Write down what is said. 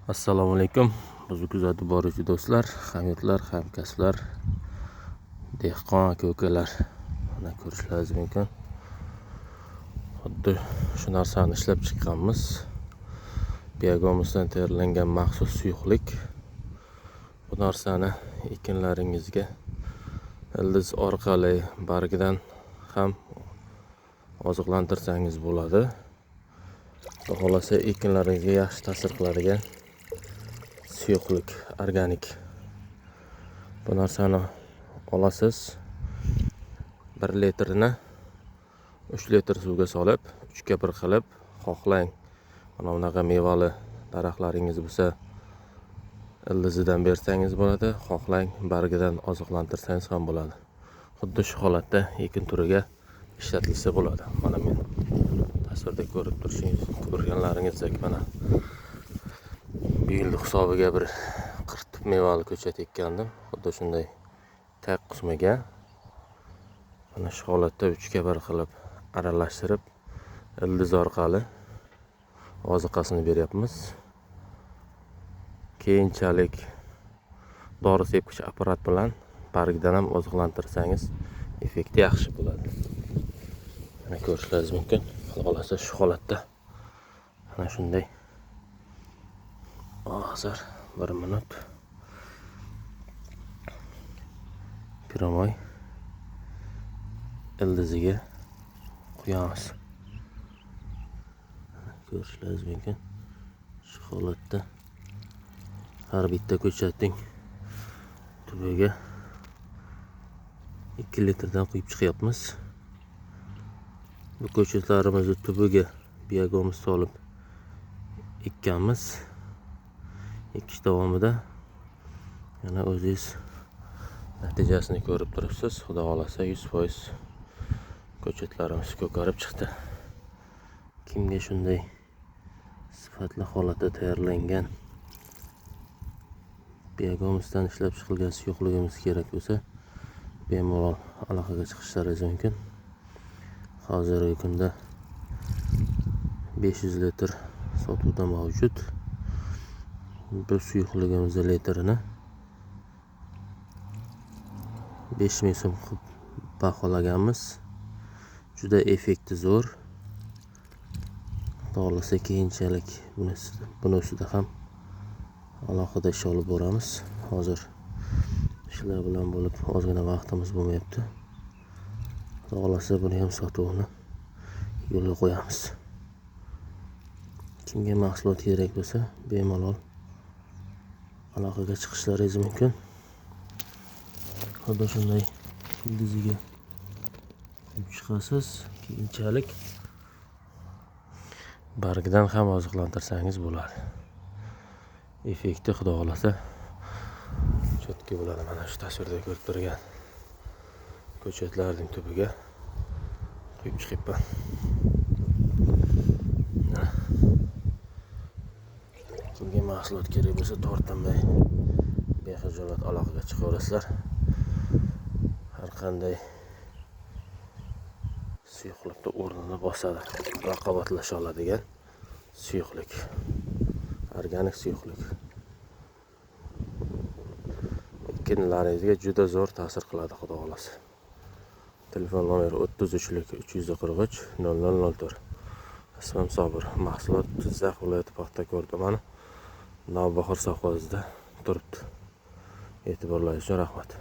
Assalomu alaykum. Bizni kuzatib boruvchi do'stlar, hamyurtlar, hamkasblar, dehqon aka-ukalar. Mana ko'rishlaringiz mumkin. Xuddi shu narsani ishlab chiqqanmiz. Biogomosdan tayyorlangan maxsus suyuqlik. Bu narsani ekinlaringizga ildiz orqali bargidan ham oziqlantirsangiz bo'ladi. Xohlasa ekinlaringizga yaxshi ta'sir qiladigan suyuqlik, organik. Bu narsani olasiz. 1 litrini 3 litr suvga solib, 3 ga 1 qilib, xohlang mana bunaqa mevali daraxtlaringiz bo'lsa, ildizidan bersangiz bo'ladi, xohlang bargidan oziqlantirsangiz ham bo'ladi. Xuddi shu holatda ekin turiga ishlatilsa bo'ladi. Mana men tasvirda ko'rganlaringizdek mana bu yil hisobiga bir 40 mevali ko'chat ekkandim. Xuddi shunday taq qismiga mana shu holatda 3 ga 1 qilib aralashtirib, ildiz orqali oziqasini beryapmiz. Keyinchalik dori sepkich apparat bilan bargidan ham oziqlantirsangiz effekti yaxshi bo'ladi. Mana ko'rishlaringiz mumkin. Xolasa shu holatda mana shunday. Hozir 1 minut piromoy ildiziga quyamiz. Ko'rishlaringiz mumkin. Shu holatda har bitta ko'chatning tubiga 2 litrdan quyib chiqyapmiz. Bu ko'chatlarimizni tubiga biogomos solib ekkanmiz. Ekish davomida yana o'zingiz natijasini ko'rib turibsiz. Xudo xolasa 100% ko'chatlarimiz ko'karib chiqdi. Kimga shunday sifatli holatda tayyorlangan biogomosdan ishlab chiqilgan suyuqligimiz kerak bo'lsa, bemalol aloqaga chiqishlaringiz mumkin. Hozirgi kunda 500 litr sotuvda mavjud. Bu suyuqligimiz litrini 5000 so'm qilib baholaganmiz. Juda effekti zo'r. Xohlasa keyinchalik buni ustida ham alohida ish olib boramiz. Hozir ishlar bilan bo'lib ozgina vaqtimiz bo'lmayapti. Xohlasa buni ham sotuvini yo'lga qo'yamiz. Kimga mahsulot kerak bo'lsa, bemalol aloqaga chiqishlaringiz mumkin. Xuddi shunday ildiziga chiqasiz. Keyinchalik bargidan ham oziqlantirsangiz bo'ladi. Effekti xudo xolasa chotki bo'ladi. Mana shu tasvirda ko'rib turgan ko'chatlarning tubiga quyib chiqibman. Kimga mahsulot kerak bo'lsa, tortinmay bexijolat aloqaga chiqaverasizlar. Har qanday suyuqlikni o'rnini bosadi, raqobatlasha oladigan suyuqlik, organik suyuqlik. Ekinlaringizga juda zo'r ta'sir qiladi, xudo xolasa. Telefon nomeri 33 343 0004. Ismim Sobir. Mahsulot Jizzax viloyati Paxtakor tumani Navbahor sovxozida turibdi. E'tiborlaringiz uchun rahmat.